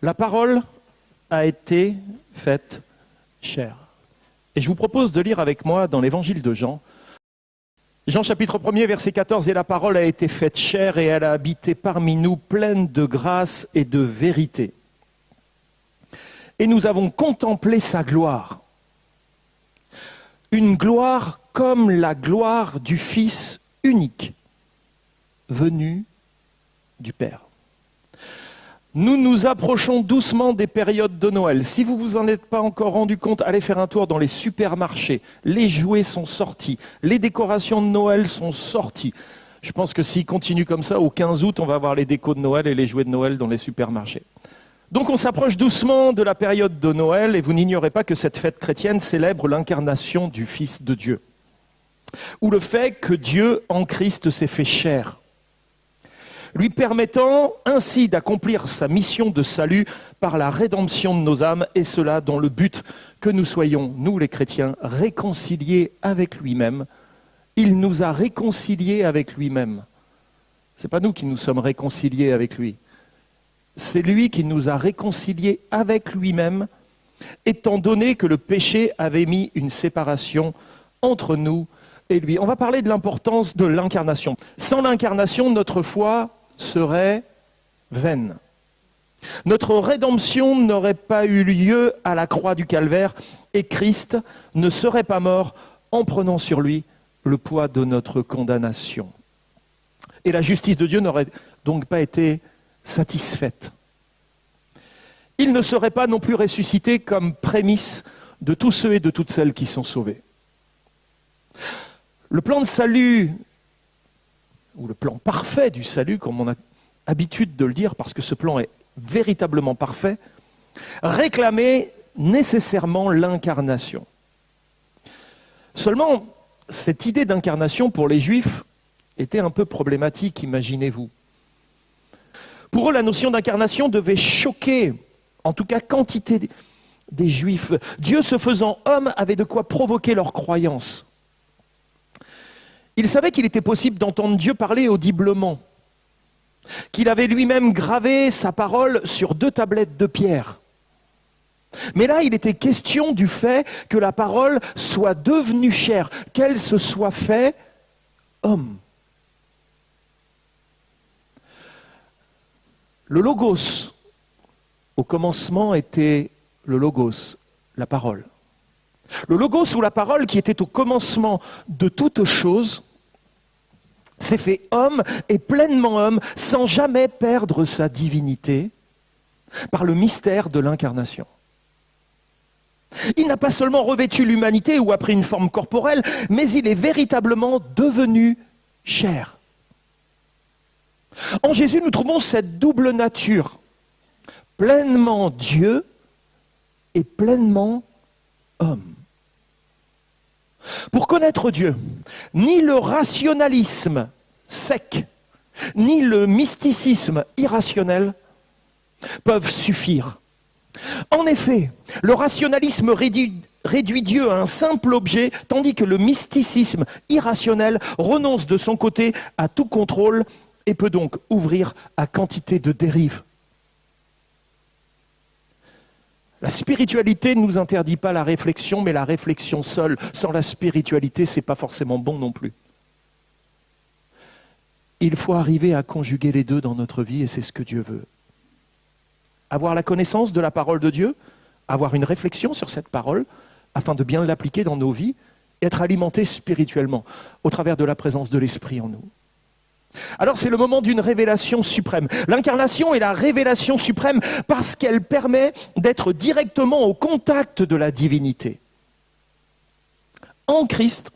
La parole a été faite chair. Et je vous propose de lire avec moi dans l'évangile de Jean. Jean chapitre 1er, verset 14, « Et la parole a été faite chair et elle a habité parmi nous, pleine de grâce et de vérité. Et nous avons contemplé sa gloire. Une gloire comme la gloire du Fils unique, venu du Père. » Nous nous approchons doucement des périodes de Noël. Si vous vous en êtes pas encore rendu compte, allez faire un tour dans les supermarchés. Les jouets sont sortis, les décorations de Noël sont sorties. Je pense que s'il continue comme ça, au 15 août, on va avoir les décos de Noël et les jouets de Noël dans les supermarchés. Donc on s'approche doucement de la période de Noël et vous n'ignorez pas que cette fête chrétienne célèbre l'incarnation du Fils de Dieu. Ou le fait que Dieu en Christ s'est fait chair, lui permettant ainsi d'accomplir sa mission de salut par la rédemption de nos âmes, et cela dans le but que nous soyons, nous les chrétiens, réconciliés avec lui-même. Il nous a réconciliés avec lui-même. Ce n'est pas nous qui nous sommes réconciliés avec lui. C'est lui qui nous a réconciliés avec lui-même, étant donné que le péché avait mis une séparation entre nous et lui. On va parler de l'importance de l'incarnation. Sans l'incarnation, notre foi serait vaine. Notre rédemption n'aurait pas eu lieu à la croix du Calvaire et Christ ne serait pas mort en prenant sur lui le poids de notre condamnation. Et la justice de Dieu n'aurait donc pas été satisfaite. Il ne serait pas non plus ressuscité comme prémisse de tous ceux et de toutes celles qui sont sauvés. Le plan de salut, ou le plan parfait du salut, comme on a habitude de le dire, parce que ce plan est véritablement parfait, réclamait nécessairement l'incarnation. Seulement, cette idée d'incarnation pour les Juifs était un peu problématique, imaginez-vous. Pour eux, la notion d'incarnation devait choquer, en tout cas quantité des Juifs. Dieu se faisant homme avait de quoi provoquer leur croyance. Il savait qu'il était possible d'entendre Dieu parler audiblement, qu'il avait lui-même gravé sa parole sur 2 tablettes de pierre. Mais là, il était question du fait que la parole soit devenue chair, qu'elle se soit fait homme. Le logos, au commencement, était le logos, la parole. Le logos ou la parole qui était au commencement de toute chose, s'est fait homme et pleinement homme sans jamais perdre sa divinité par le mystère de l'incarnation. Il n'a pas seulement revêtu l'humanité ou a pris une forme corporelle, mais il est véritablement devenu chair. En Jésus, nous trouvons cette double nature, pleinement Dieu et pleinement homme. Pour connaître Dieu, ni le rationalisme sec, ni le mysticisme irrationnel peuvent suffire. En effet, le rationalisme réduit Dieu à un simple objet, tandis que le mysticisme irrationnel renonce de son côté à tout contrôle et peut donc ouvrir à quantité de dérives. La spiritualité ne nous interdit pas la réflexion, mais la réflexion seule, sans la spiritualité, ce n'est pas forcément bon non plus. Il faut arriver à conjuguer les deux dans notre vie et c'est ce que Dieu veut. Avoir la connaissance de la parole de Dieu, avoir une réflexion sur cette parole, afin de bien l'appliquer dans nos vies, et être alimenté spirituellement, au travers de la présence de l'Esprit en nous. Alors c'est le moment d'une révélation suprême. L'incarnation est la révélation suprême parce qu'elle permet d'être directement au contact de la divinité. En Christ,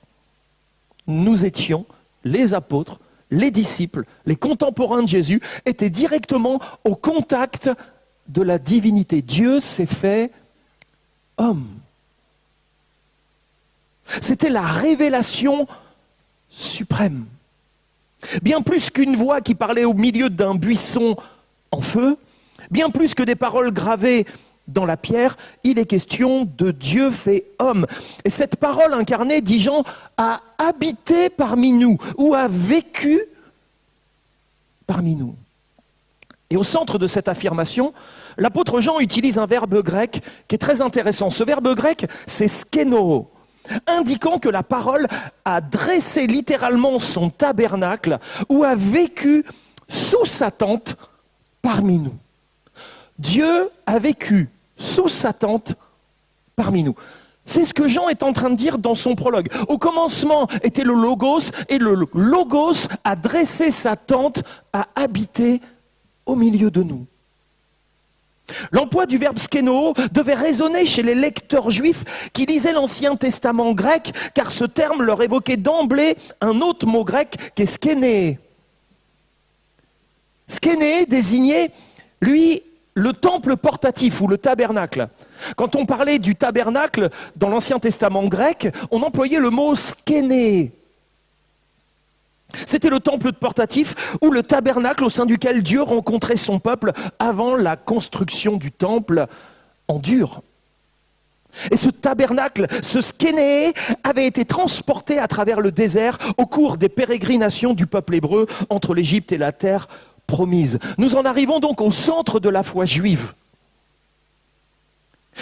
nous étions, les apôtres, les disciples, les contemporains de Jésus, étaient directement au contact de la divinité. Dieu s'est fait homme. C'était la révélation suprême. Bien plus qu'une voix qui parlait au milieu d'un buisson en feu, bien plus que des paroles gravées dans la pierre, il est question de Dieu fait homme. Et cette parole incarnée, dit Jean, a habité parmi nous ou a vécu parmi nous. Et au centre de cette affirmation, l'apôtre Jean utilise un verbe grec qui est très intéressant. Ce verbe grec, c'est skénoo, indiquant que la parole a dressé littéralement son tabernacle ou a vécu sous sa tente parmi nous. Dieu a vécu sous sa tente parmi nous. C'est ce que Jean est en train de dire dans son prologue. Au commencement était le Logos, et le Logos a dressé sa tente, a habité au milieu de nous. L'emploi du verbe skénoo devait résonner chez les lecteurs juifs qui lisaient l'Ancien Testament grec, car ce terme leur évoquait d'emblée un autre mot grec qui est skéné. Skéné désignait, lui, le temple portatif ou le tabernacle. Quand on parlait du tabernacle dans l'Ancien Testament grec, on employait le mot skéné. C'était le temple portatif ou le tabernacle au sein duquel Dieu rencontrait son peuple avant la construction du temple en dur. Et ce tabernacle, ce skéné, avait été transporté à travers le désert au cours des pérégrinations du peuple hébreu entre l'Égypte et la terre promise. Nous en arrivons donc au centre de la foi juive.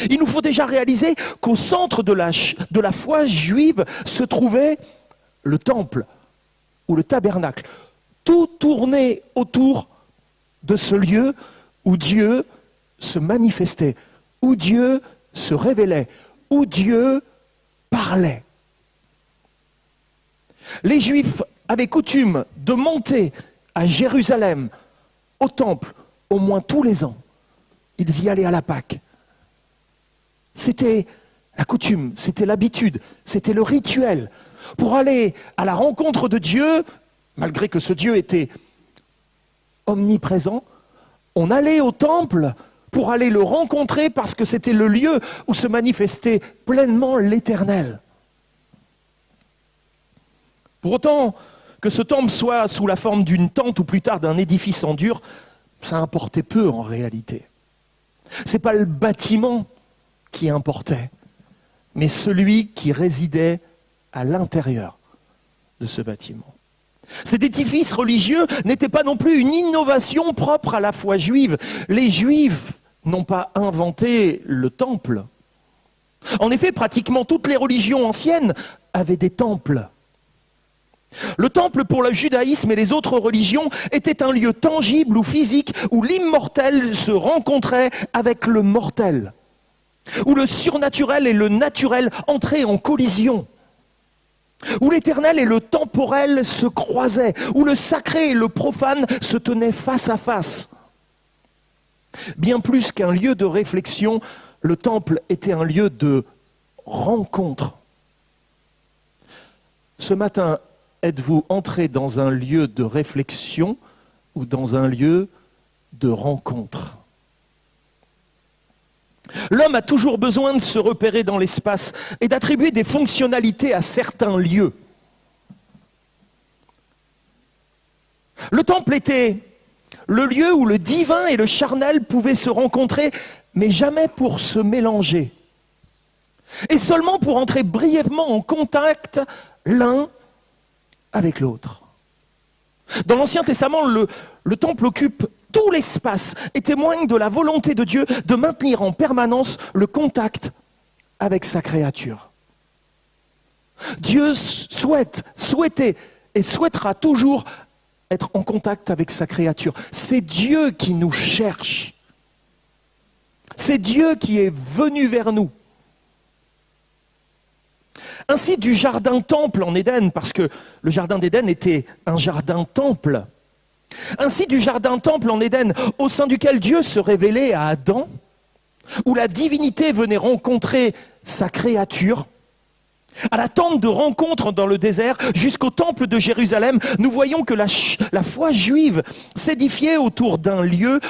Il nous faut déjà réaliser qu'au centre de la foi juive se trouvait le temple ou le tabernacle. Tout tournait autour de ce lieu où Dieu se manifestait, où Dieu se révélait, où Dieu parlait. Les Juifs avaient coutume de monter à Jérusalem, au temple, au moins tous les ans. Ils y allaient à la Pâque. C'était la coutume, c'était l'habitude, c'était le rituel. Pour aller à la rencontre de Dieu, malgré que ce Dieu était omniprésent, on allait au temple pour aller le rencontrer parce que c'était le lieu où se manifestait pleinement l'Éternel. Pour autant que ce temple soit sous la forme d'une tente ou plus tard d'un édifice en dur, ça importait peu en réalité. Ce n'est pas le bâtiment qui importait, mais celui qui résidait à l'intérieur de ce bâtiment. Cet édifice religieux n'était pas non plus une innovation propre à la foi juive. Les Juifs n'ont pas inventé le temple. En effet, pratiquement toutes les religions anciennes avaient des temples. Le temple pour le judaïsme et les autres religions était un lieu tangible ou physique où l'immortel se rencontrait avec le mortel, où le surnaturel et le naturel entraient en collision, où l'éternel et le temporel se croisaient, où le sacré et le profane se tenaient face à face. Bien plus qu'un lieu de réflexion, le temple était un lieu de rencontre. Ce matin, êtes-vous entré dans un lieu de réflexion ou dans un lieu de rencontre ? L'homme a toujours besoin de se repérer dans l'espace et d'attribuer des fonctionnalités à certains lieux. Le temple était le lieu où le divin et le charnel pouvaient se rencontrer, mais jamais pour se mélanger. Et seulement pour entrer brièvement en contact l'un avec l'autre. Dans l'Ancien Testament, le temple occupe tout l'espace et témoigne de la volonté de Dieu de maintenir en permanence le contact avec sa créature. Dieu souhaitait et souhaitera toujours être en contact avec sa créature. C'est Dieu qui nous cherche. C'est Dieu qui est venu vers nous. Ainsi du jardin-temple en Éden, parce que le jardin d'Éden était un jardin-temple. Ainsi du jardin-temple en Éden, au sein duquel Dieu se révélait à Adam, où la divinité venait rencontrer sa créature, à la tente de rencontre dans le désert, jusqu'au temple de Jérusalem, nous voyons que la foi juive s'édifiait autour d'un lieu,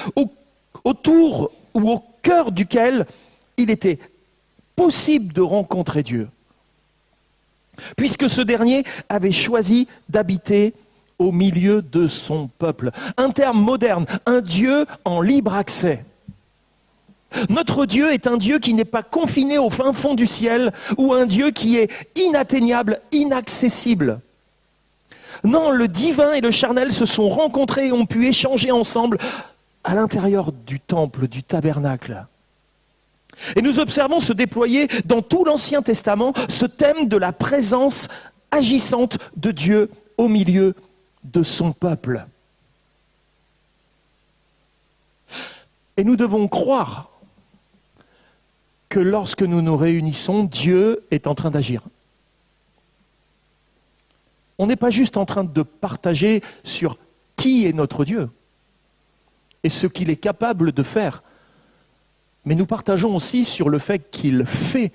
autour ou au cœur duquel il était possible de rencontrer Dieu, puisque ce dernier avait choisi d'habiter au milieu de son peuple. Un terme moderne, un Dieu en libre accès. Notre Dieu est un Dieu qui n'est pas confiné au fin fond du ciel ou un Dieu qui est inatteignable, inaccessible. Non, le divin et le charnel se sont rencontrés et ont pu échanger ensemble à l'intérieur du temple, du tabernacle. Et nous observons se déployer dans tout l'Ancien Testament ce thème de la présence agissante de Dieu au milieu de son peuple. Et nous devons croire que lorsque nous nous réunissons, Dieu est en train d'agir. On n'est pas juste en train de partager sur qui est notre Dieu et ce qu'il est capable de faire, mais nous partageons aussi sur le fait qu'il fait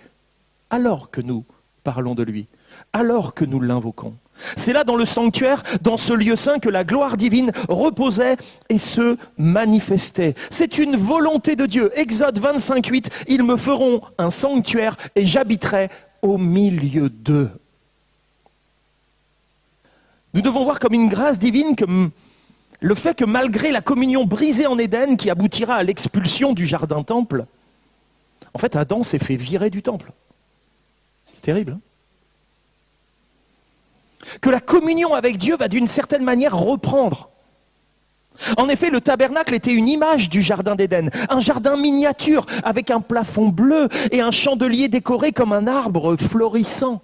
alors que nous parlons de lui, alors que nous l'invoquons. C'est là dans le sanctuaire, dans ce lieu saint, que la gloire divine reposait et se manifestait. C'est une volonté de Dieu. Exode 25:8, « Ils me feront un sanctuaire et j'habiterai au milieu d'eux. » Nous devons voir comme une grâce divine que le fait que malgré la communion brisée en Éden qui aboutira à l'expulsion du jardin-temple, en fait Adam s'est fait virer du temple. C'est terrible, hein? Que la communion avec Dieu va d'une certaine manière reprendre. En effet, le tabernacle était une image du jardin d'Éden, un jardin miniature avec un plafond bleu et un chandelier décoré comme un arbre florissant.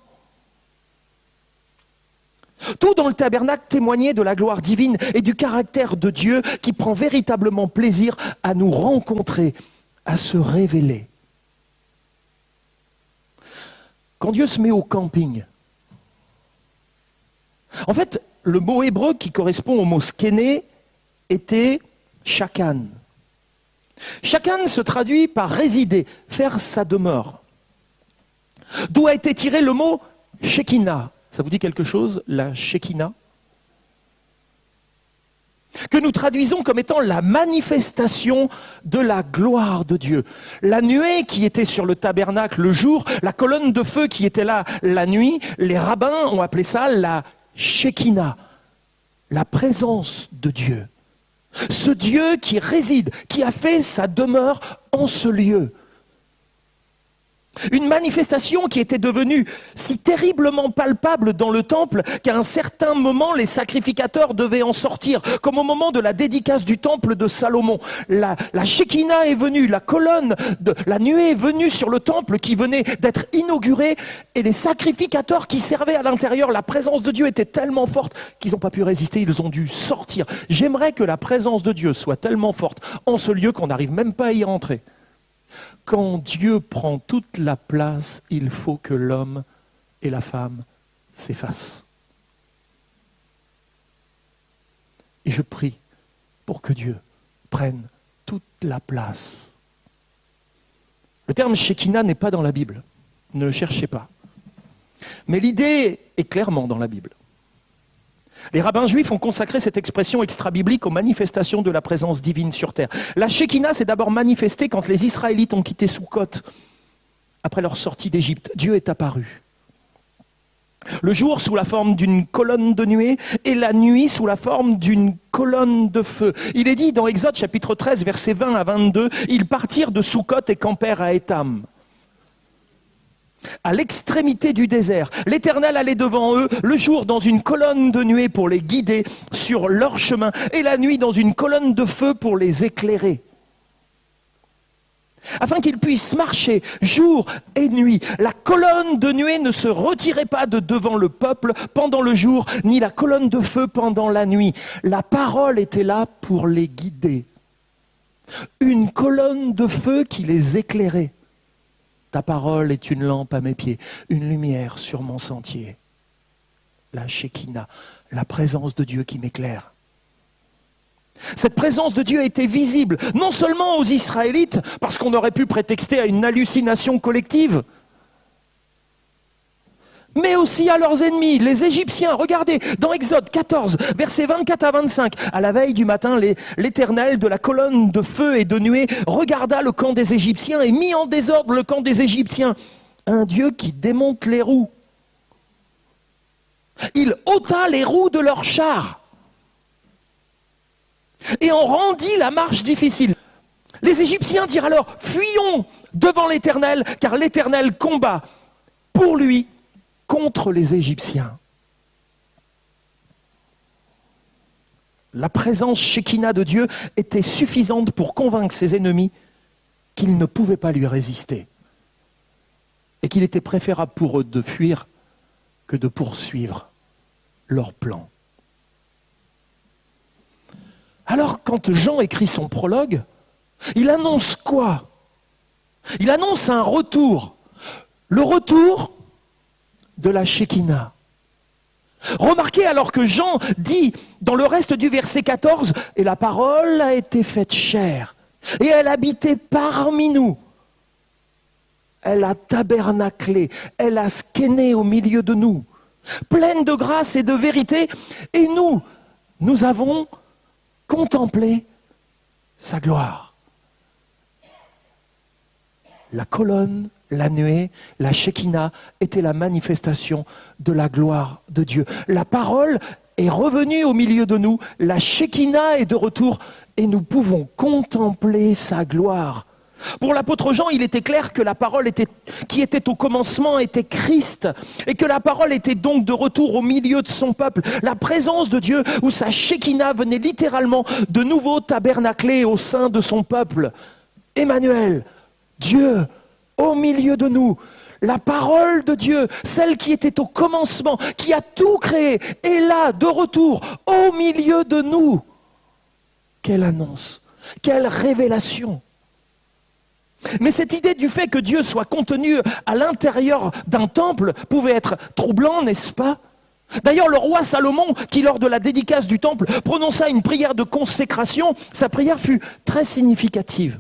Tout dans le tabernacle témoignait de la gloire divine et du caractère de Dieu qui prend véritablement plaisir à nous rencontrer, à se révéler. Quand Dieu se met au camping, en fait, le mot hébreu qui correspond au mot skéné était shakan. Shakan se traduit par résider, faire sa demeure. D'où a été tiré le mot Shekinah. Ça vous dit quelque chose, la Shekinah? Que nous traduisons comme étant la manifestation de la gloire de Dieu. La nuée qui était sur le tabernacle le jour, la colonne de feu qui était là la nuit, les rabbins ont appelé ça la Shekinah, la présence de Dieu. Ce Dieu qui réside, qui a fait sa demeure en ce lieu. Une manifestation qui était devenue si terriblement palpable dans le temple qu'à un certain moment, les sacrificateurs devaient en sortir, comme au moment de la dédicace du temple de Salomon. La Shekinah est venue, la colonne, la nuée est venue sur le temple qui venait d'être inauguré, et les sacrificateurs qui servaient à l'intérieur, la présence de Dieu était tellement forte qu'ils n'ont pas pu résister, ils ont dû sortir. J'aimerais que la présence de Dieu soit tellement forte en ce lieu qu'on n'arrive même pas à y rentrer. Quand Dieu prend toute la place, il faut que l'homme et la femme s'effacent. Et je prie pour que Dieu prenne toute la place. Le terme Shekinah n'est pas dans la Bible. Ne le cherchez pas. Mais l'idée est clairement dans la Bible. Les rabbins juifs ont consacré cette expression extra-biblique aux manifestations de la présence divine sur terre. La Shekinah s'est d'abord manifestée quand les Israélites ont quitté Soukhot, après leur sortie d'Égypte. Dieu est apparu. Le jour sous la forme d'une colonne de nuée et la nuit sous la forme d'une colonne de feu. Il est dit dans Exode chapitre 13, versets 20 à 22, « Ils partirent de Soukhot et campèrent à Étam. » À l'extrémité du désert, l'Éternel allait devant eux, le jour dans une colonne de nuée pour les guider sur leur chemin, et la nuit dans une colonne de feu pour les éclairer. Afin qu'ils puissent marcher jour et nuit, la colonne de nuée ne se retirait pas de devant le peuple pendant le jour, ni la colonne de feu pendant la nuit. La parole était là pour les guider. Une colonne de feu qui les éclairait. Ta parole est une lampe à mes pieds, une lumière sur mon sentier. La Shekinah, la présence de Dieu qui m'éclaire. Cette présence de Dieu était visible, non seulement aux Israélites, parce qu'on aurait pu prétexter à une hallucination collective, mais aussi à leurs ennemis, les Égyptiens. Regardez, dans Exode 14, versets 24 à 25, à la veille du matin, l'Éternel de la colonne de feu et de nuée regarda le camp des Égyptiens et mit en désordre le camp des Égyptiens. Un Dieu qui démonte les roues. Il ôta les roues de leurs chars et en rendit la marche difficile. Les Égyptiens dirent alors, fuyons devant l'Éternel, car l'Éternel combat pour lui contre les Égyptiens. la présence Shekinah de Dieu était suffisante pour convaincre ses ennemis qu'ils ne pouvaient pas lui résister et qu'il était préférable pour eux de fuir que de poursuivre leur plan. Alors quand Jean écrit son prologue, il annonce quoi? Il annonce un retour, le retour de la Shekinah. Remarquez alors que Jean dit dans le reste du verset 14, « Et la parole a été faite chair, et elle habitait parmi nous. Elle a tabernaclé, elle a skéné au milieu de nous, pleine de grâce et de vérité, et nous avons contemplé sa gloire. » La colonne, la nuée, la Shekinah était la manifestation de la gloire de Dieu. La parole est revenue au milieu de nous, la Shekinah est de retour et nous pouvons contempler sa gloire. Pour l'apôtre Jean, il était clair que la parole qui était au commencement était Christ et que la parole était donc de retour au milieu de son peuple. La présence de Dieu où sa Shekinah venait littéralement de nouveau tabernacler au sein de son peuple. Emmanuel, Dieu au milieu de nous, la parole de Dieu, celle qui était au commencement, qui a tout créé, est là, de retour, au milieu de nous. Quelle annonce, quelle révélation! Mais cette idée du fait que Dieu soit contenu à l'intérieur d'un temple pouvait être troublant, n'est-ce pas? D'ailleurs, le roi Salomon, qui lors de la dédicace du temple prononça une prière de consécration, sa prière fut très significative.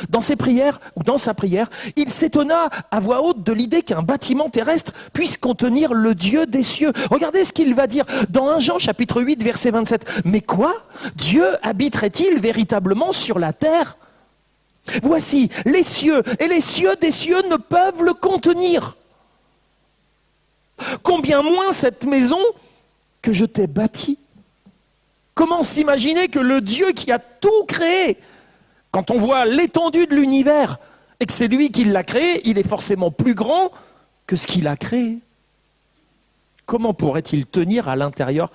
Dans sa prière, il s'étonna à voix haute de l'idée qu'un bâtiment terrestre puisse contenir le Dieu des cieux. Regardez ce qu'il va dire dans 1 Jean chapitre 8, verset 27. « Mais quoi? Dieu habiterait-il véritablement sur la terre? Voici les cieux, et les cieux des cieux ne peuvent le contenir. Combien moins cette maison que je t'ai bâtie. » Comment s'imaginer que le Dieu qui a tout créé, quand on voit l'étendue de l'univers et que c'est lui qui l'a créé, il est forcément plus grand que ce qu'il a créé. Comment pourrait-il tenir à l'intérieur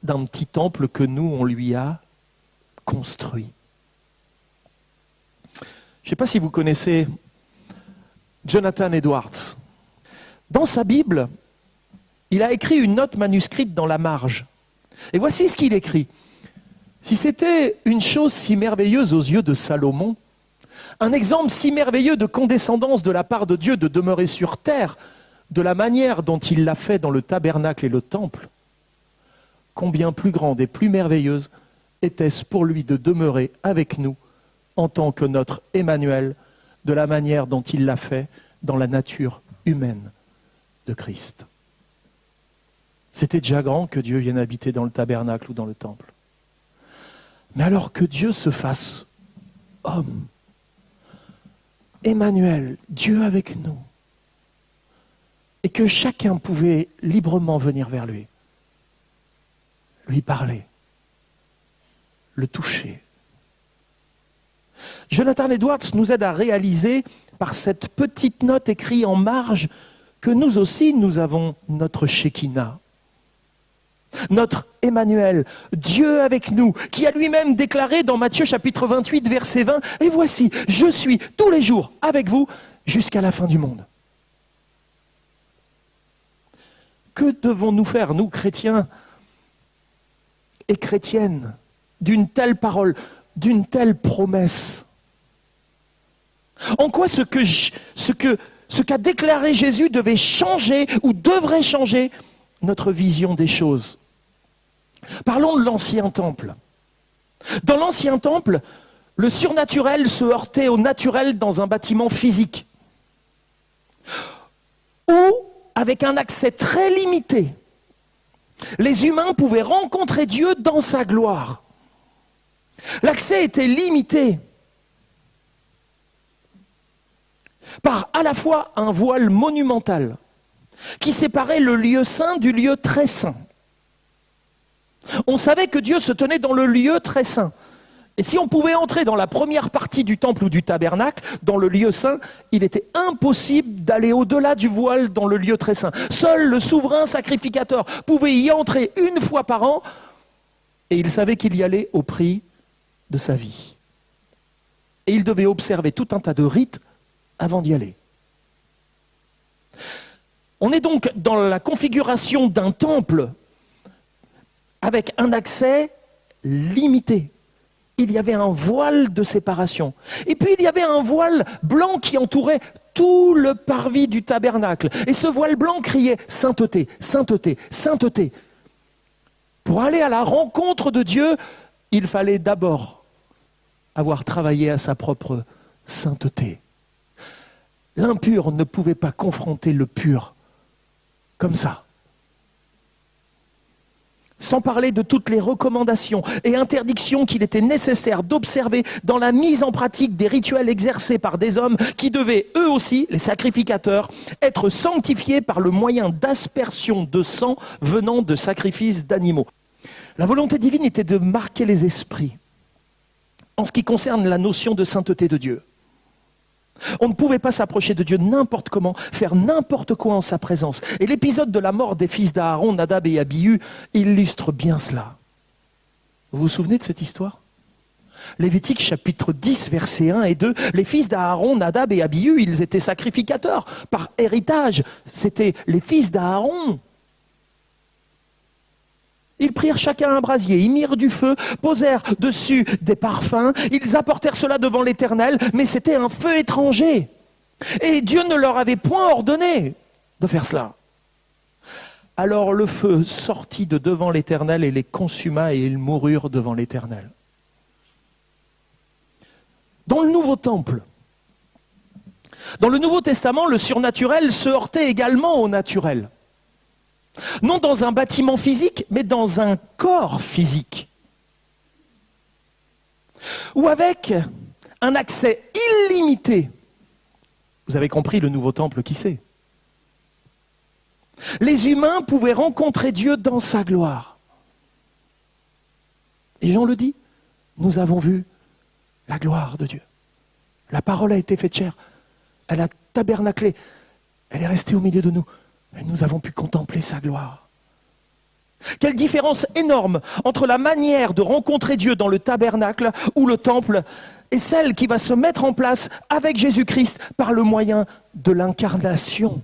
d'un petit temple que nous, on lui a construit? Je ne sais pas si vous connaissez Jonathan Edwards. Dans sa Bible, il a écrit une note manuscrite dans la marge. Et voici ce qu'il écrit. Si c'était une chose si merveilleuse aux yeux de Salomon, un exemple si merveilleux de condescendance de la part de Dieu de demeurer sur terre, de la manière dont il l'a fait dans le tabernacle et le temple, combien plus grande et plus merveilleuse était-ce pour lui de demeurer avec nous en tant que notre Emmanuel, de la manière dont il l'a fait dans la nature humaine de Christ. C'était déjà grand que Dieu vienne habiter dans le tabernacle ou dans le temple. Mais alors que Dieu se fasse homme, Emmanuel, Dieu avec nous, et que chacun pouvait librement venir vers lui parler, le toucher. Jonathan Edwards nous aide à réaliser par cette petite note écrite en marge que nous aussi nous avons notre Shekinah. Notre Emmanuel, Dieu avec nous, qui a lui-même déclaré dans Matthieu chapitre 28, verset 20, « Et voici, je suis tous les jours avec vous jusqu'à la fin du monde. » Que devons-nous faire, nous chrétiens et chrétiennes, d'une telle parole, d'une telle promesse? En quoi ce qu'a déclaré Jésus devait changer ou devrait changer notre vision des choses? Parlons de l'ancien temple. Dans l'ancien temple, le surnaturel se heurtait au naturel dans un bâtiment physique, où, avec un accès très limité, les humains pouvaient rencontrer Dieu dans sa gloire. L'accès était limité par à la fois un voile monumental qui séparait le lieu saint du lieu très saint. On savait que Dieu se tenait dans le lieu très saint. Et si on pouvait entrer dans la première partie du temple ou du tabernacle, dans le lieu saint, il était impossible d'aller au-delà du voile dans le lieu très saint. Seul le souverain sacrificateur pouvait y entrer une fois par an Et il savait qu'il y allait au prix de sa vie. Et il devait observer tout un tas de rites avant d'y aller. On est donc dans la configuration d'un temple avec un accès limité. Il y avait un voile de séparation. Et puis il y avait un voile blanc qui entourait tout le parvis du tabernacle. Et ce voile blanc criait « Sainteté, sainteté, sainteté ». Pour aller à la rencontre de Dieu, il fallait d'abord avoir travaillé à sa propre sainteté. L'impur ne pouvait pas confronter le pur comme ça. Sans parler de toutes les recommandations et interdictions qu'il était nécessaire d'observer dans la mise en pratique des rituels exercés par des hommes qui devaient, eux aussi, les sacrificateurs, être sanctifiés par le moyen d'aspersion de sang venant de sacrifices d'animaux. La volonté divine était de marquer les esprits en ce qui concerne la notion de sainteté de Dieu. On ne pouvait pas s'approcher de Dieu n'importe comment, faire n'importe quoi en sa présence. Et l'épisode de la mort des fils d'Aaron, Nadab et Abihu, illustre bien cela. Vous vous souvenez de cette histoire ? Lévitique chapitre 10, versets 1 et 2, les fils d'Aaron, Nadab et Abihu, ils étaient sacrificateurs par héritage. C'était les fils d'Aaron. Ils prirent chacun un brasier, ils mirent du feu, posèrent dessus des parfums, ils apportèrent cela devant l'Éternel, mais c'était un feu étranger. Et Dieu ne leur avait point ordonné de faire cela. Alors le feu sortit de devant l'Éternel et les consuma et ils moururent devant l'Éternel. Dans le Nouveau Temple, dans le Nouveau Testament, le surnaturel se heurtait également au naturel. Non dans un bâtiment physique, mais dans un corps physique. Ou avec un accès illimité. Vous avez compris le nouveau temple qui c'est. Les humains pouvaient rencontrer Dieu dans sa gloire. Et Jean le dit, nous avons vu la gloire de Dieu. La parole a été faite chair, elle a tabernaclé, elle est restée au milieu de nous. Et nous avons pu contempler sa gloire. Quelle différence énorme entre la manière de rencontrer Dieu dans le tabernacle ou le temple et celle qui va se mettre en place avec Jésus-Christ par le moyen de l'incarnation.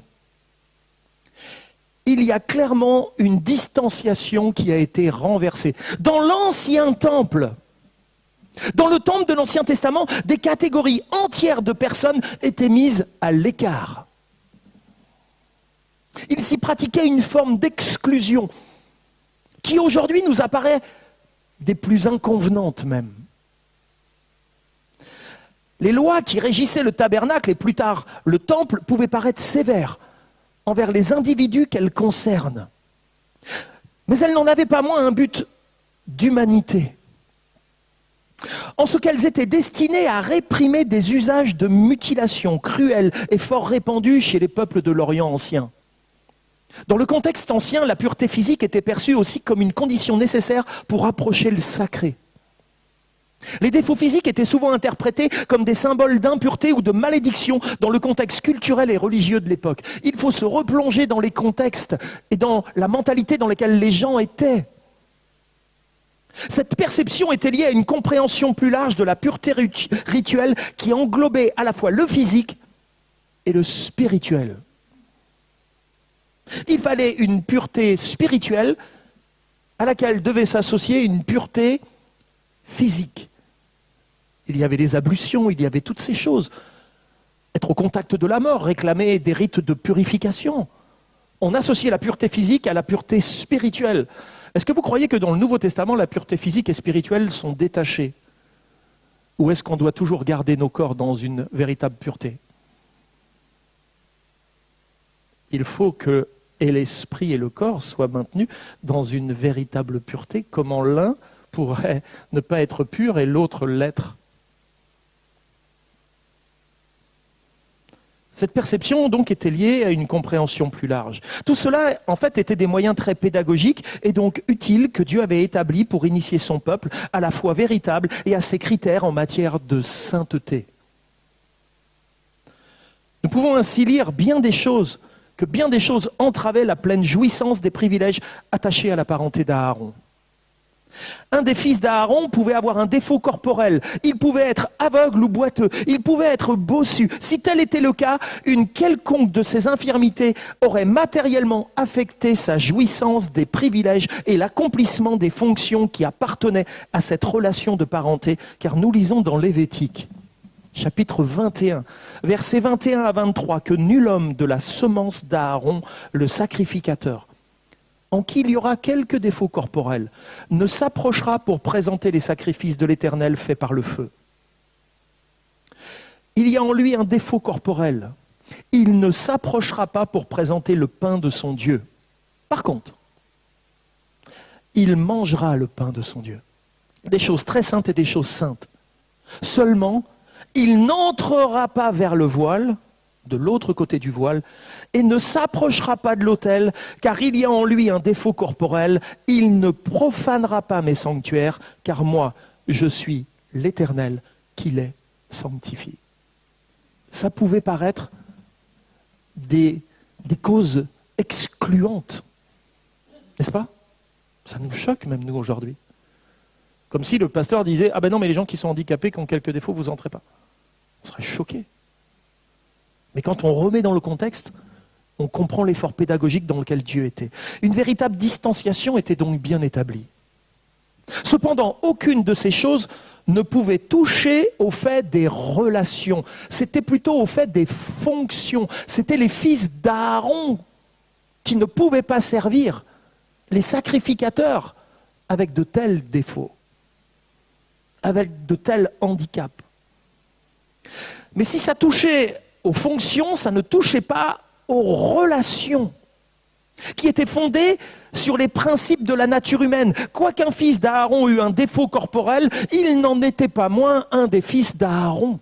Il y a clairement une distanciation qui a été renversée. Dans l'ancien temple, dans le temple de l'Ancien Testament, des catégories entières de personnes étaient mises à l'écart. Il s'y pratiquait une forme d'exclusion qui aujourd'hui nous apparaît des plus inconvenantes même. Les lois qui régissaient le tabernacle et plus tard le temple pouvaient paraître sévères envers les individus qu'elles concernent. Mais elles n'en avaient pas moins un but d'humanité. En ce qu'elles étaient destinées à réprimer des usages de mutilation cruels et fort répandus chez les peuples de l'Orient ancien. Dans le contexte ancien, la pureté physique était perçue aussi comme une condition nécessaire pour approcher le sacré. Les défauts physiques étaient souvent interprétés comme des symboles d'impureté ou de malédiction dans le contexte culturel et religieux de l'époque. Il faut se replonger dans les contextes et dans la mentalité dans laquelle les gens étaient. Cette perception était liée à une compréhension plus large de la pureté rituelle qui englobait à la fois le physique et le spirituel. Il fallait une pureté spirituelle à laquelle devait s'associer une pureté physique. Il y avait les ablutions, il y avait toutes ces choses. Être au contact de la mort, réclamer des rites de purification. On associait la pureté physique à la pureté spirituelle. Est-ce que vous croyez que dans le Nouveau Testament, la pureté physique et spirituelle sont détachées? Ou est-ce qu'on doit toujours garder nos corps dans une véritable pureté? Il faut que et l'esprit et le corps soient maintenus dans une véritable pureté. Comment l'un pourrait ne pas être pur et l'autre l'être? Cette perception donc était liée à une compréhension plus large. Tout cela en fait était des moyens très pédagogiques et donc utiles que Dieu avait établis pour initier son peuple à la foi véritable et à ses critères en matière de sainteté. Nous pouvons ainsi lire que bien des choses entravaient la pleine jouissance des privilèges attachés à la parenté d'Aaron. Un des fils d'Aaron pouvait avoir un défaut corporel. Il pouvait être aveugle ou boiteux. Il pouvait être bossu. Si tel était le cas, une quelconque de ces infirmités aurait matériellement affecté sa jouissance des privilèges et l'accomplissement des fonctions qui appartenaient à cette relation de parenté. Car nous lisons dans Lévitique, chapitre 21, versets 21 à 23, que nul homme de la semence d'Aaron, le sacrificateur, en qui il y aura quelques défauts corporels, ne s'approchera pour présenter les sacrifices de l'Éternel faits par le feu. Il y a en lui un défaut corporel. Il ne s'approchera pas pour présenter le pain de son Dieu. Par contre, il mangera le pain de son Dieu. Des choses très saintes et des choses saintes. Seulement, il n'entrera pas vers le voile, de l'autre côté du voile, et ne s'approchera pas de l'autel, car il y a en lui un défaut corporel. Il ne profanera pas mes sanctuaires, car moi, je suis l'Éternel qui les sanctifie. Ça pouvait paraître des causes excluantes, n'est-ce pas? Ça nous choque même nous aujourd'hui. Comme si le pasteur disait « Ah ben non, mais les gens qui sont handicapés, qui ont quelques défauts, vous n'entrez pas ». On serait choqués. Mais quand on remet dans le contexte, on comprend l'effort pédagogique dans lequel Dieu était. Une véritable distanciation était donc bien établie. Cependant, aucune de ces choses ne pouvait toucher au fait des relations. C'était plutôt au fait des fonctions. C'était les fils d'Aaron qui ne pouvaient pas servir les sacrificateurs avec de tels défauts, avec de tels handicaps. Mais si ça touchait aux fonctions, ça ne touchait pas aux relations, qui étaient fondées sur les principes de la nature humaine. Quoiqu'un fils d'Aaron eût un défaut corporel, il n'en était pas moins un des fils d'Aaron,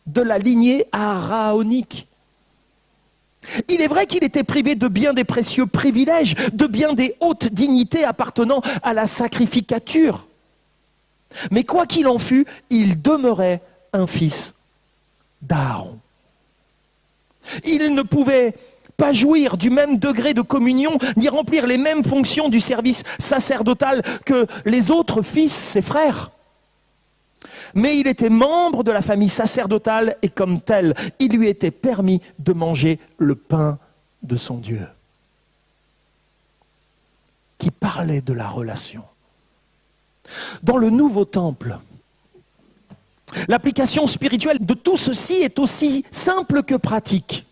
de la lignée araonique. Il est vrai qu'il était privé de bien des précieux privilèges, de bien des hautes dignités appartenant à la sacrificature. Mais quoi qu'il en fût, il demeurait un fils d'Aaron. Il ne pouvait pas jouir du même degré de communion, ni remplir les mêmes fonctions du service sacerdotal que les autres fils, ses frères. Mais il était membre de la famille sacerdotale et comme tel, il lui était permis de manger le pain de son Dieu, qui parlait de la relation. Dans le nouveau temple, l'application spirituelle de tout ceci est aussi simple que pratique.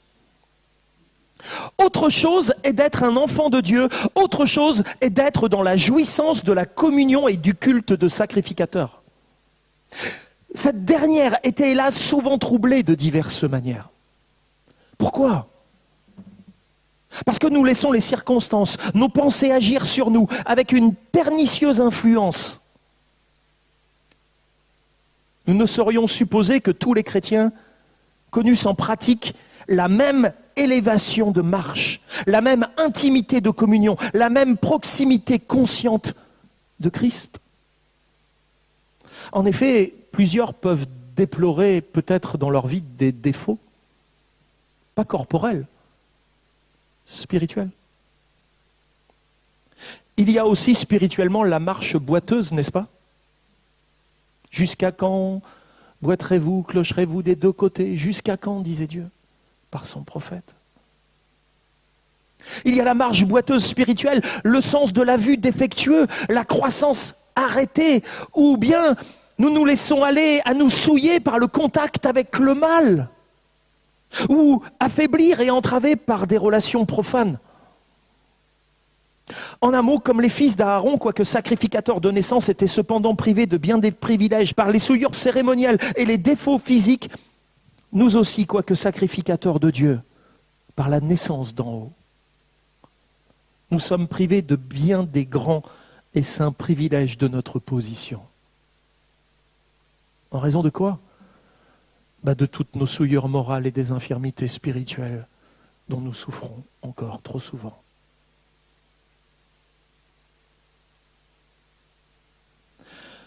Autre chose est d'être un enfant de Dieu, autre chose est d'être dans la jouissance de la communion et du culte de sacrificateur. Cette dernière était hélas souvent troublée de diverses manières. Pourquoi ? Parce que nous laissons les circonstances, nos pensées agir sur nous avec une pernicieuse influence. Nous ne saurions supposer que tous les chrétiens connussent en pratique la même élévation de marche, la même intimité de communion, la même proximité consciente de Christ. En effet, plusieurs peuvent déplorer peut-être dans leur vie des défauts, pas corporels, spirituels. Il y a aussi spirituellement la marche boiteuse, n'est-ce pas ? Jusqu'à quand boiterez-vous, clocherez-vous des deux côtés? Jusqu'à quand, disait Dieu, par son prophète. Il y a la marche boiteuse spirituelle, le sens de la vue défectueux, la croissance arrêtée, ou bien nous nous laissons aller à nous souiller par le contact avec le mal, ou affaiblir et entraver par des relations profanes. En un mot, comme les fils d'Aaron, quoique sacrificateurs de naissance, étaient cependant privés de bien des privilèges par les souillures cérémonielles et les défauts physiques, nous aussi, quoique sacrificateurs de Dieu, par la naissance d'en haut, nous sommes privés de bien des grands et saints privilèges de notre position. En raison de quoi ? De toutes nos souillures morales et des infirmités spirituelles dont nous souffrons encore trop souvent.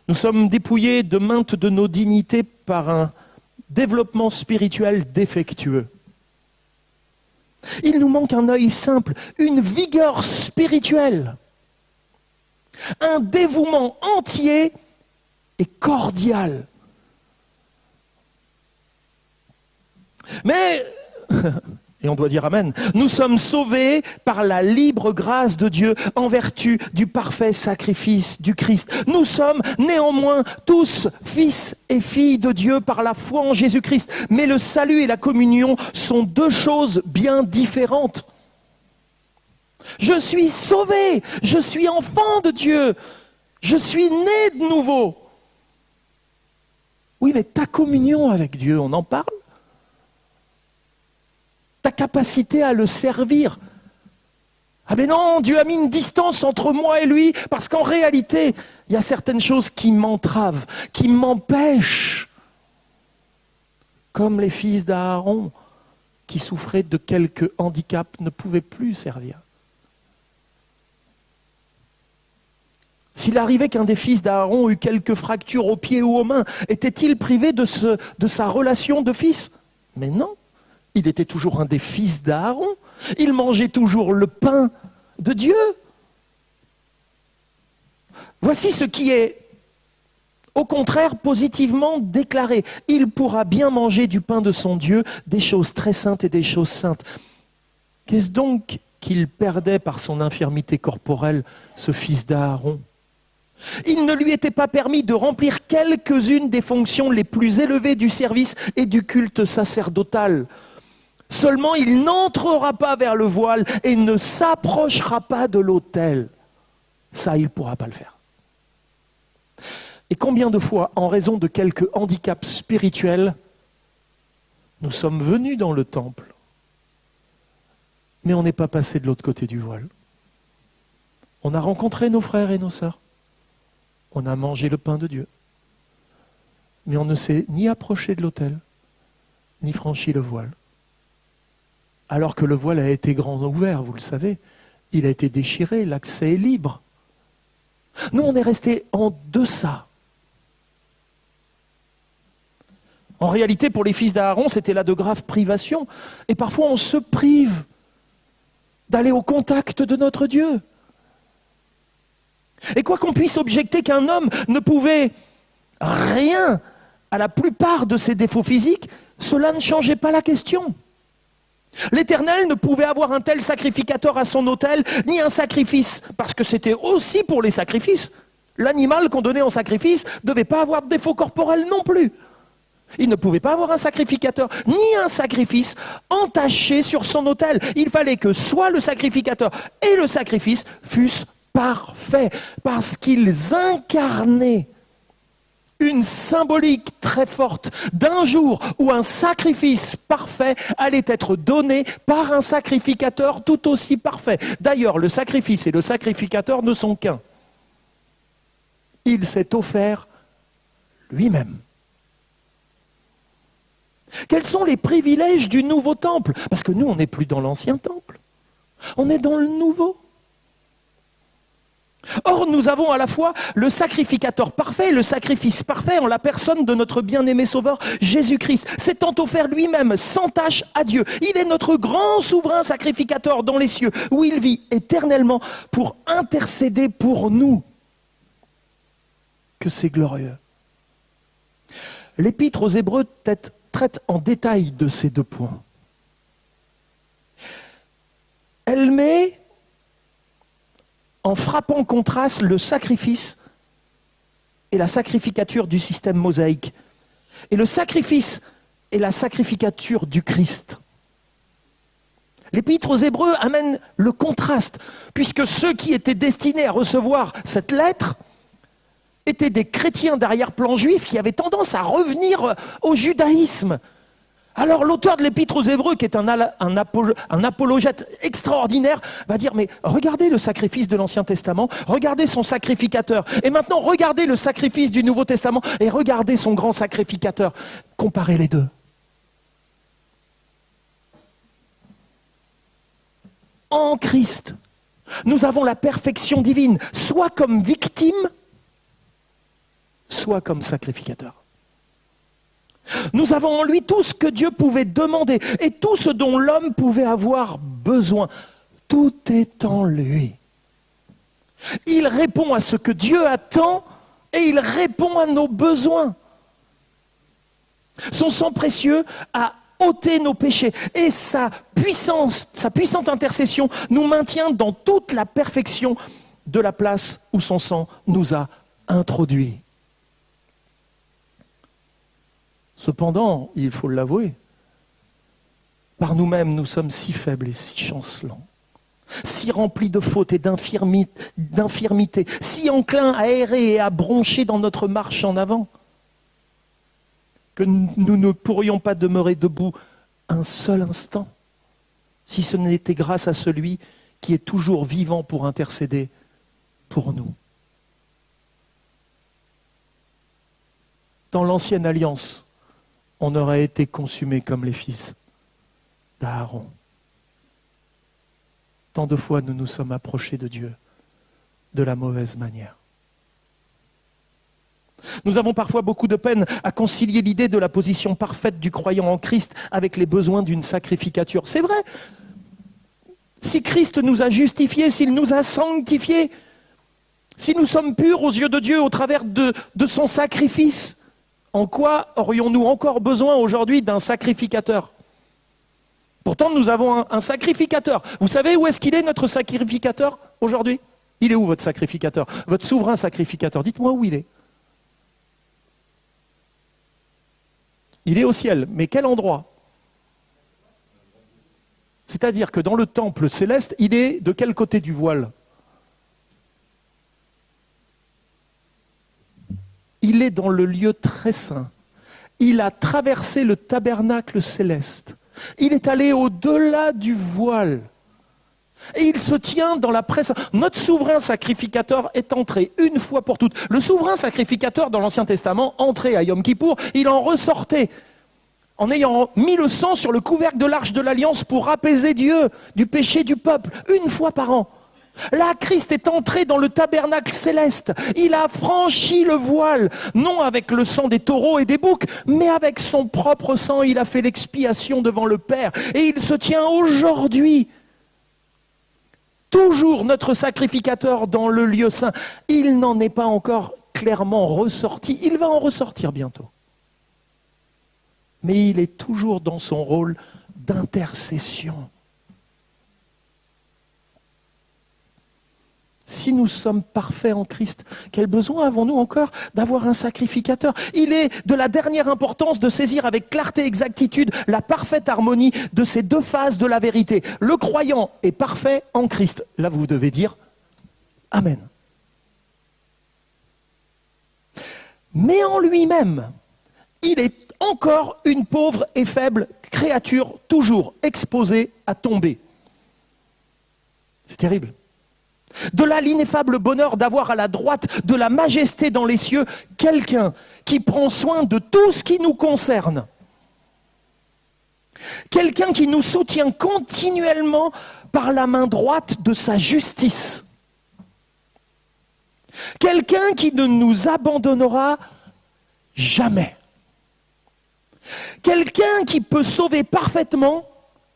Nous sommes dépouillés de maintes de nos dignités par un développement spirituel défectueux. Il nous manque un œil simple, une vigueur spirituelle. Un dévouement entier et cordial. Mais, et on doit dire amen, nous sommes sauvés par la libre grâce de Dieu en vertu du parfait sacrifice du Christ. Nous sommes néanmoins tous fils et filles de Dieu par la foi en Jésus-Christ. Mais le salut et la communion sont deux choses bien différentes. Je suis sauvé, je suis enfant de Dieu, je suis né de nouveau. Oui, mais ta communion avec Dieu, on en parle? Ta capacité à le servir. Ah mais non, Dieu a mis une distance entre moi et lui, parce qu'en réalité, il y a certaines choses qui m'entravent, qui m'empêchent. Comme les fils d'Aaron, qui souffraient de quelques handicaps, ne pouvaient plus servir. S'il arrivait qu'un des fils d'Aaron eût quelques fractures aux pieds ou aux mains, était-il privé de sa relation de fils? Mais non, il était toujours un des fils d'Aaron. Il mangeait toujours le pain de Dieu. Voici ce qui est, au contraire, positivement déclaré. Il pourra bien manger du pain de son Dieu, des choses très saintes et des choses saintes. Qu'est-ce donc qu'il perdait par son infirmité corporelle, ce fils d'Aaron? Il ne lui était pas permis de remplir quelques-unes des fonctions les plus élevées du service et du culte sacerdotal. Seulement, il n'entrera pas vers le voile et ne s'approchera pas de l'autel. Ça, il ne pourra pas le faire. Et combien de fois, en raison de quelques handicaps spirituels, nous sommes venus dans le temple, mais on n'est pas passé de l'autre côté du voile. On a rencontré nos frères et nos sœurs. On a mangé le pain de Dieu. Mais on ne s'est ni approché de l'autel, ni franchi le voile. Alors que le voile a été grand ouvert, vous le savez. Il a été déchiré, l'accès est libre. Nous, on est restés en deçà. En réalité, pour les fils d'Aaron, c'était là de graves privations. Et parfois, on se prive d'aller au contact de notre Dieu. Et quoi qu'on puisse objecter qu'un homme ne pouvait rien à la plupart de ses défauts physiques, cela ne changeait pas la question. L'Éternel ne pouvait avoir un tel sacrificateur à son autel, ni un sacrifice, parce que c'était aussi pour les sacrifices. L'animal qu'on donnait en sacrifice ne devait pas avoir de défaut corporel non plus. Il ne pouvait pas avoir un sacrificateur, ni un sacrifice entaché sur son autel. Il fallait que soit le sacrificateur et le sacrifice fussent parfaits, parce qu'ils incarnaient une symbolique très forte d'un jour où un sacrifice parfait allait être donné par un sacrificateur tout aussi parfait. D'ailleurs, le sacrifice et le sacrificateur ne sont qu'un. Il s'est offert lui-même. Quels sont les privilèges du nouveau temple? Parce que nous, on n'est plus dans l'ancien temple. On est dans le nouveau. Or, nous avons à la fois le sacrificateur parfait, le sacrifice parfait en la personne de notre bien-aimé Sauveur Jésus-Christ, s'étant offert lui-même sans tache à Dieu. Il est notre grand souverain sacrificateur dans les cieux, où il vit éternellement pour intercéder pour nous. Que c'est glorieux. L'Épître aux Hébreux traite en détail de ces deux points. Elle met en frappant contraste le sacrifice et la sacrificature du système mosaïque, et le sacrifice et la sacrificature du Christ. L'Épître aux Hébreux amène le contraste, puisque ceux qui étaient destinés à recevoir cette lettre étaient des chrétiens d'arrière-plan juif qui avaient tendance à revenir au judaïsme. Alors l'auteur de l'Épître aux Hébreux, qui est un apologète extraordinaire, va dire, mais regardez le sacrifice de l'Ancien Testament, regardez son sacrificateur, et maintenant regardez le sacrifice du Nouveau Testament, et regardez son grand sacrificateur. Comparez les deux. En Christ, nous avons la perfection divine, soit comme victime, soit comme sacrificateur. Nous avons en lui tout ce que Dieu pouvait demander et tout ce dont l'homme pouvait avoir besoin. Tout est en lui. Il répond à ce que Dieu attend et il répond à nos besoins. Son sang précieux a ôté nos péchés et sa puissante intercession nous maintient dans toute la perfection de la place où son sang nous a introduits. Cependant, il faut l'avouer, par nous-mêmes, nous sommes si faibles et si chancelants, si remplis de fautes et d'infirmités, si enclins à errer et à broncher dans notre marche en avant, que nous ne pourrions pas demeurer debout un seul instant, si ce n'était grâce à celui qui est toujours vivant pour intercéder pour nous. Dans l'ancienne alliance, on aurait été consumés comme les fils d'Aaron. Tant de fois nous nous sommes approchés de Dieu de la mauvaise manière. Nous avons parfois beaucoup de peine à concilier l'idée de la position parfaite du croyant en Christ avec les besoins d'une sacrificature. C'est vrai, si Christ nous a justifiés, s'il nous a sanctifiés, si nous sommes purs aux yeux de Dieu au travers de son sacrifice, en quoi aurions-nous encore besoin aujourd'hui d'un sacrificateur ? Pourtant, nous avons un sacrificateur. Vous savez où est-ce qu'il est, notre sacrificateur, aujourd'hui ? Il est où, votre sacrificateur ? Votre souverain sacrificateur. Dites-moi où il est. Il est au ciel. Mais quel endroit ? C'est-à-dire que dans le temple céleste, il est de quel côté du voile ? Il est dans le lieu très saint. Il a traversé le tabernacle céleste. Il est allé au-delà du voile. Et il se tient dans la présence. Notre souverain sacrificateur est entré une fois pour toutes. Le souverain sacrificateur dans l'Ancien Testament, entré à Yom Kippour, il en ressortait en ayant mis le sang sur le couvercle de l'arche de l'Alliance pour apaiser Dieu du péché du peuple, une fois par an. Là, Christ est entré dans le tabernacle céleste. Il a franchi le voile, non avec le sang des taureaux et des boucs, mais avec son propre sang, il a fait l'expiation devant le Père. Et il se tient aujourd'hui, toujours notre sacrificateur dans le lieu saint. Il n'en est pas encore clairement ressorti. Il va en ressortir bientôt. Mais il est toujours dans son rôle d'intercession. Si nous sommes parfaits en Christ, quel besoin avons-nous encore d'avoir un sacrificateur ? Il est de la dernière importance de saisir avec clarté et exactitude la parfaite harmonie de ces deux phases de la vérité. Le croyant est parfait en Christ. Là, vous devez dire Amen. Mais en lui-même, il est encore une pauvre et faible créature, toujours exposée à tomber. C'est terrible. De là l'ineffable bonheur d'avoir à la droite de la majesté dans les cieux quelqu'un qui prend soin de tout ce qui nous concerne. Quelqu'un qui nous soutient continuellement par la main droite de sa justice. Quelqu'un qui ne nous abandonnera jamais. Quelqu'un qui peut sauver parfaitement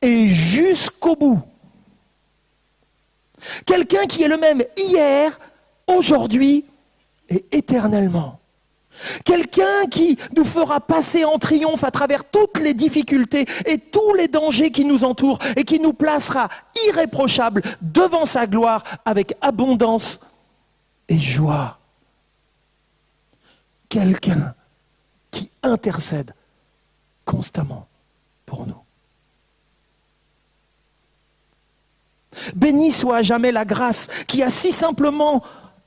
et jusqu'au bout. Quelqu'un qui est le même hier, aujourd'hui et éternellement. Quelqu'un qui nous fera passer en triomphe à travers toutes les difficultés et tous les dangers qui nous entourent et qui nous placera irréprochables devant sa gloire avec abondance et joie. Quelqu'un qui intercède constamment pour nous. Béni soit à jamais la grâce qui a si simplement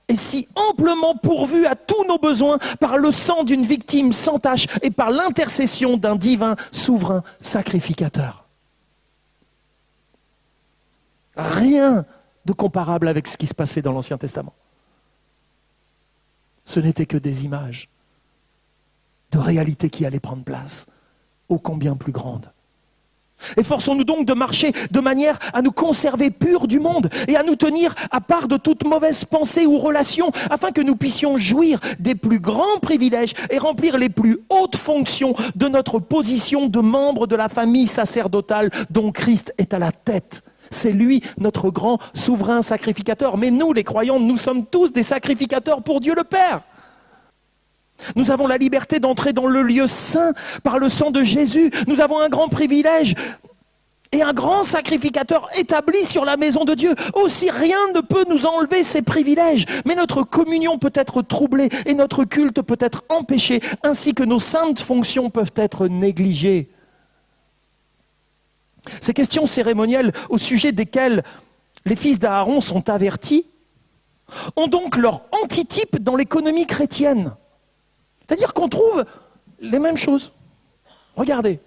et si amplement pourvu à tous nos besoins par le sang d'une victime sans tache et par l'intercession d'un divin souverain sacrificateur. Rien de comparable avec ce qui se passait dans l'Ancien Testament. Ce n'était que des images de réalités qui allaient prendre place, ô combien plus grandes. Efforçons-nous donc de marcher de manière à nous conserver purs du monde et à nous tenir à part de toute mauvaise pensée ou relation afin que nous puissions jouir des plus grands privilèges et remplir les plus hautes fonctions de notre position de membre de la famille sacerdotale dont Christ est à la tête. C'est lui, notre grand souverain sacrificateur. Mais nous, les croyants, nous sommes tous des sacrificateurs pour Dieu le Père. Nous avons la liberté d'entrer dans le lieu saint par le sang de Jésus. Nous avons un grand privilège et un grand sacrificateur établi sur la maison de Dieu. Aussi, rien ne peut nous enlever ces privilèges. Mais notre communion peut être troublée et notre culte peut être empêché, ainsi que nos saintes fonctions peuvent être négligées. Ces questions cérémonielles au sujet desquelles les fils d'Aaron sont avertis ont donc leur antitype dans l'économie chrétienne. C'est-à-dire qu'on trouve les mêmes choses. Regardez.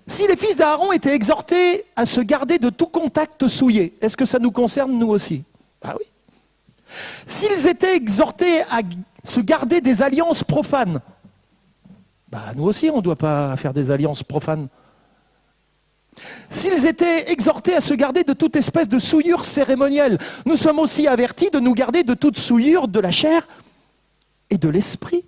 Si les fils d'Aaron étaient exhortés à se garder de tout contact souillé, est-ce que ça nous concerne nous aussi? Ah oui. S'ils étaient exhortés à se garder des alliances profanes, nous aussi on ne doit pas faire des alliances profanes. S'ils étaient exhortés à se garder de toute espèce de souillure cérémonielle, nous sommes aussi avertis de nous garder de toute souillure de la chair et de l'esprit.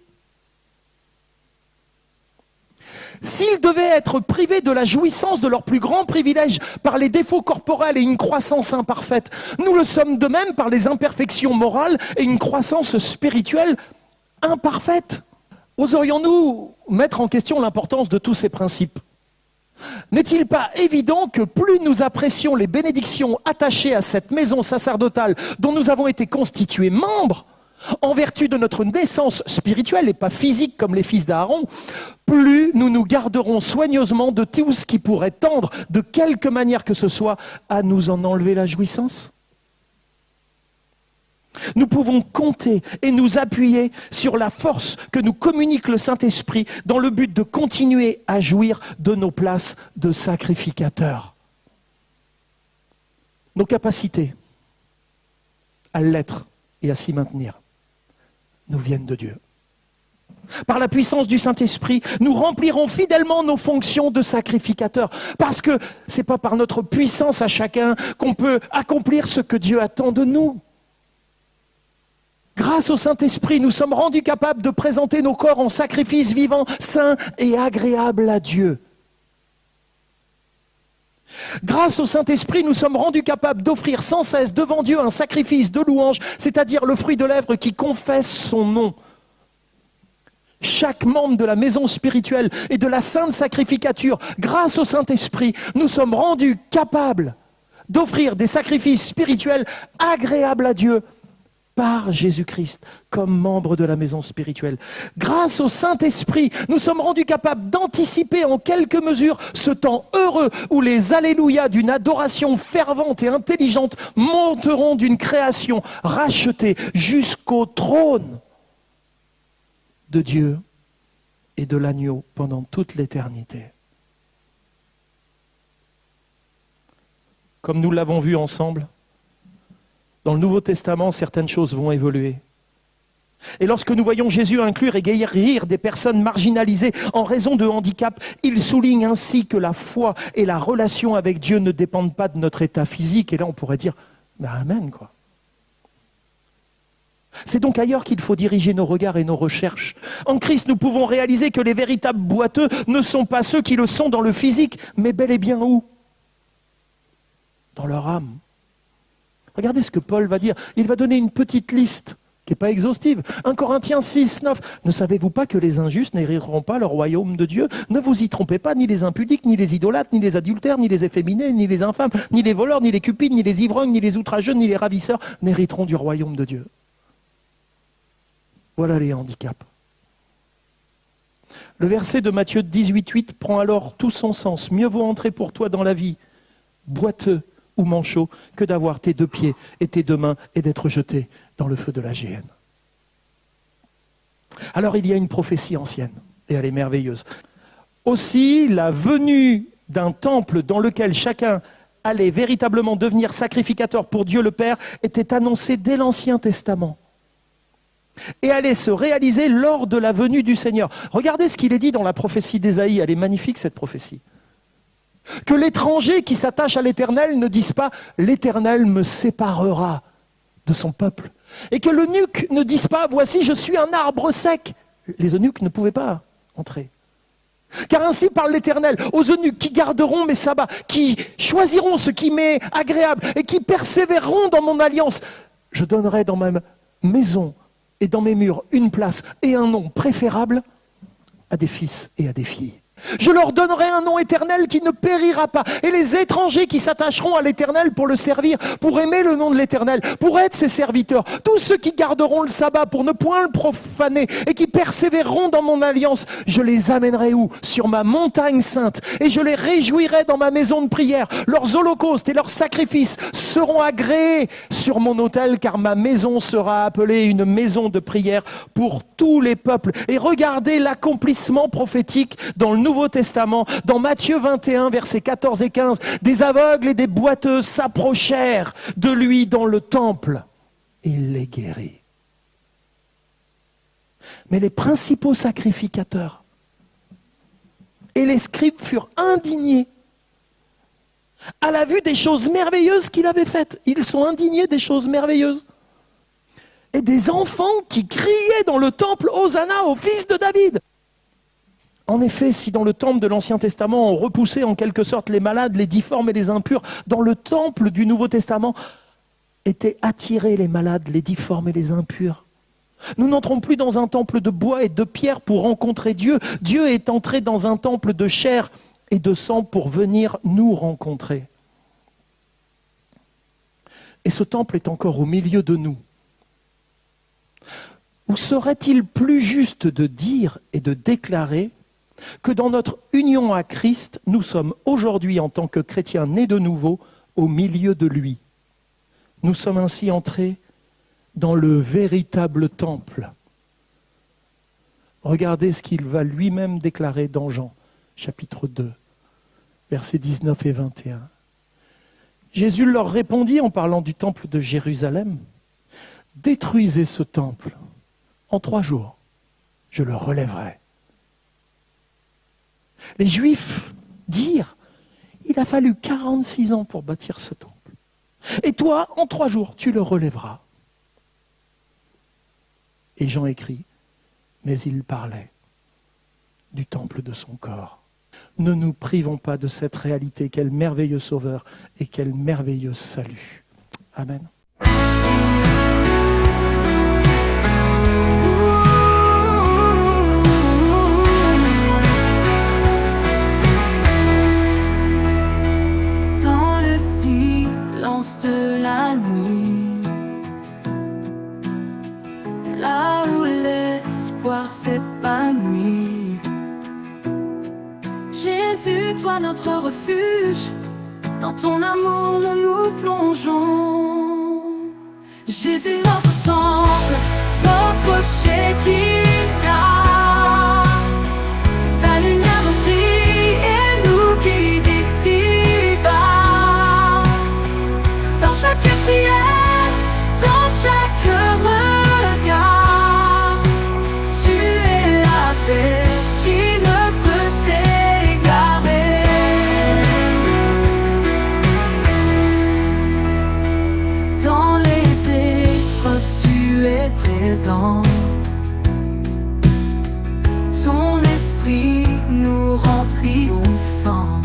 S'ils devaient être privés de la jouissance de leur plus grand privilège par les défauts corporels et une croissance imparfaite, nous le sommes de même par les imperfections morales et une croissance spirituelle imparfaite. Oserions-nous mettre en question l'importance de tous ces principes ? N'est-il pas évident que plus nous apprécions les bénédictions attachées à cette maison sacerdotale dont nous avons été constitués membres, en vertu de notre naissance spirituelle et pas physique comme les fils d'Aaron, plus nous nous garderons soigneusement de tout ce qui pourrait tendre, de quelque manière que ce soit, à nous en enlever la jouissance. Nous pouvons compter et nous appuyer sur la force que nous communique le Saint-Esprit dans le but de continuer à jouir de nos places de sacrificateurs. Nos capacités à l'être et à s'y maintenir nous viennent de Dieu. Par la puissance du Saint-Esprit, nous remplirons fidèlement nos fonctions de sacrificateurs. Parce que ce n'est pas par notre puissance à chacun qu'on peut accomplir ce que Dieu attend de nous. Grâce au Saint-Esprit, nous sommes rendus capables de présenter nos corps en sacrifice vivant, saint et agréable à Dieu. Grâce au Saint-Esprit, nous sommes rendus capables d'offrir sans cesse devant Dieu un sacrifice de louange, c'est-à-dire le fruit de lèvres qui confesse son nom. Chaque membre de la maison spirituelle et de la sainte sacrificature, grâce au Saint-Esprit, nous sommes rendus capables d'offrir des sacrifices spirituels agréables à Dieu par Jésus-Christ, comme membre de la maison spirituelle. Grâce au Saint-Esprit, nous sommes rendus capables d'anticiper en quelque mesure ce temps heureux où les alléluia d'une adoration fervente et intelligente monteront d'une création rachetée jusqu'au trône de Dieu et de l'agneau pendant toute l'éternité. Comme nous l'avons vu ensemble, dans le Nouveau Testament, certaines choses vont évoluer. Et lorsque nous voyons Jésus inclure et guérir des personnes marginalisées en raison de handicap, il souligne ainsi que la foi et la relation avec Dieu ne dépendent pas de notre état physique. Et là, on pourrait dire, amen, quoi. C'est donc ailleurs qu'il faut diriger nos regards et nos recherches. En Christ, nous pouvons réaliser que les véritables boiteux ne sont pas ceux qui le sont dans le physique, mais bel et bien où ? Dans leur âme. Regardez ce que Paul va dire. Il va donner une petite liste qui n'est pas exhaustive. 1 Corinthiens 6, 9. Ne savez-vous pas que les injustes n'hériteront pas le royaume de Dieu ? Ne vous y trompez pas, ni les impudiques, ni les idolâtres, ni les adultères, ni les efféminés, ni les infâmes, ni les voleurs, ni les cupides, ni les ivrognes, ni les outrageux, ni les ravisseurs n'hériteront du royaume de Dieu. Voilà les handicaps. Le verset de Matthieu 18, 8 prend alors tout son sens. Mieux vaut entrer pour toi dans la vie, boiteux ou manchot, que d'avoir tes deux pieds et tes deux mains et d'être jeté dans le feu de la géhenne. Alors il y a une prophétie ancienne, et elle est merveilleuse. Aussi, la venue d'un temple dans lequel chacun allait véritablement devenir sacrificateur pour Dieu le Père était annoncée dès l'Ancien Testament. Et allait se réaliser lors de la venue du Seigneur. Regardez ce qu'il est dit dans la prophétie d'Ésaïe, elle est magnifique cette prophétie. Que l'étranger qui s'attache à l'Éternel ne dise pas « l'Éternel me séparera de son peuple ». Et que l'eunuque ne dise pas « voici, je suis un arbre sec ». Les eunuques ne pouvaient pas entrer. Car ainsi parle l'Éternel, aux eunuques qui garderont mes sabbats, qui choisiront ce qui m'est agréable et qui persévéreront dans mon alliance. Je donnerai dans ma maison et dans mes murs une place et un nom préférable à des fils et à des filles. Je leur donnerai un nom éternel qui ne périra pas. Et les étrangers qui s'attacheront à l'Éternel pour le servir, pour aimer le nom de l'Éternel, pour être ses serviteurs, tous ceux qui garderont le sabbat pour ne point le profaner et qui persévéreront dans mon alliance, je les amènerai où? Sur ma montagne sainte. Et je les réjouirai dans ma maison de prière. Leurs holocaustes et leurs sacrifices seront agréés sur mon autel, car ma maison sera appelée une maison de prière pour tous les peuples. Et regardez l'accomplissement prophétique dans le Nouveau Testament, dans Matthieu 21, versets 14 et 15, des aveugles et des boiteux s'approchèrent de lui dans le temple et il les guérit. Mais les principaux sacrificateurs et les scribes furent indignés à la vue des choses merveilleuses qu'il avait faites. Ils sont indignés des choses merveilleuses. Et des enfants qui criaient dans le temple « Hosanna au fils de David !» En effet, si dans le temple de l'Ancien Testament, on repoussait en quelque sorte les malades, les difformes et les impurs, dans le temple du Nouveau Testament, étaient attirés les malades, les difformes et les impurs. Nous n'entrons plus dans un temple de bois et de pierre pour rencontrer Dieu. Dieu est entré dans un temple de chair et de sang pour venir nous rencontrer. Et ce temple est encore au milieu de nous. Ou serait-il plus juste de dire et de déclarer que dans notre union à Christ, nous sommes aujourd'hui, en tant que chrétiens nés de nouveau, au milieu de lui. Nous sommes ainsi entrés dans le véritable temple. Regardez ce qu'il va lui-même déclarer dans Jean, chapitre 2, versets 19 et 21. Jésus leur répondit en parlant du temple de Jérusalem, « Détruisez ce temple, en 3 jours, je le relèverai. » Les Juifs dirent, il a fallu 46 ans pour bâtir ce temple. Et toi, en 3 jours, tu le relèveras. Et Jean écrit, mais il parlait du temple de son corps. Ne nous privons pas de cette réalité, quel merveilleux sauveur et quel merveilleux salut. Amen. De la nuit, là où l'espoir s'épanouit, Jésus, toi notre refuge, dans ton amour nous nous plongeons. Jésus, notre temple, notre Shekinah, ta lumière nous brille et nous guide ici-bas. Dans chaque prière, dans chaque regard, tu es la paix qui ne peut s'égarer. Dans les épreuves, tu es présent. Ton esprit nous rend triomphants.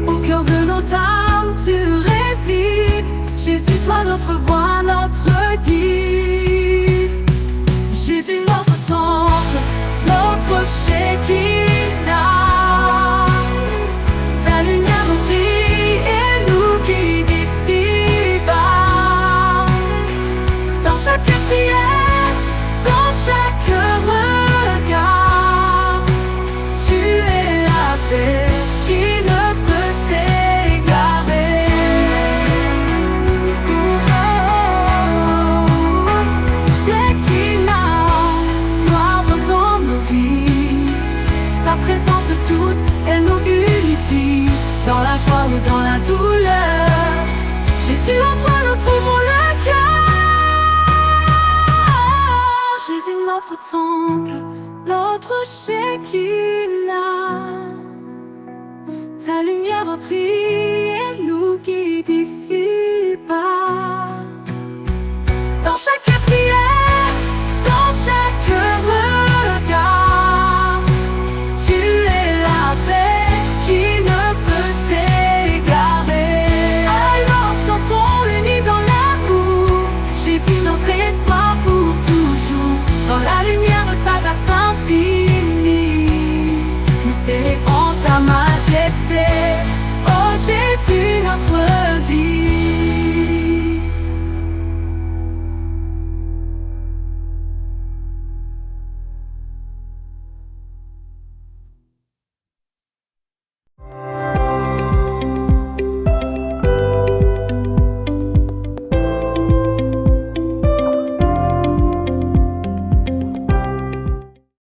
Au cœur de nos âmes, tu résides. Jésus, toi notre voix, notre guide. Jésus, notre temple, notre Shekinah. Ta lumière nous brille et nous guide ici-bas. Dans chaque prière, dans chaque regard, tu es la paix qui ne peut s'égarer. Shekinah, gloire dans nos vies. Ta présence douce, elle nous unifie. Dans la joie ou dans la douleur, Jésus, en toi nous trouvons le cœur. Jésus, notre temple, notre Shekinah. Ta lumière brille et nous guide ici.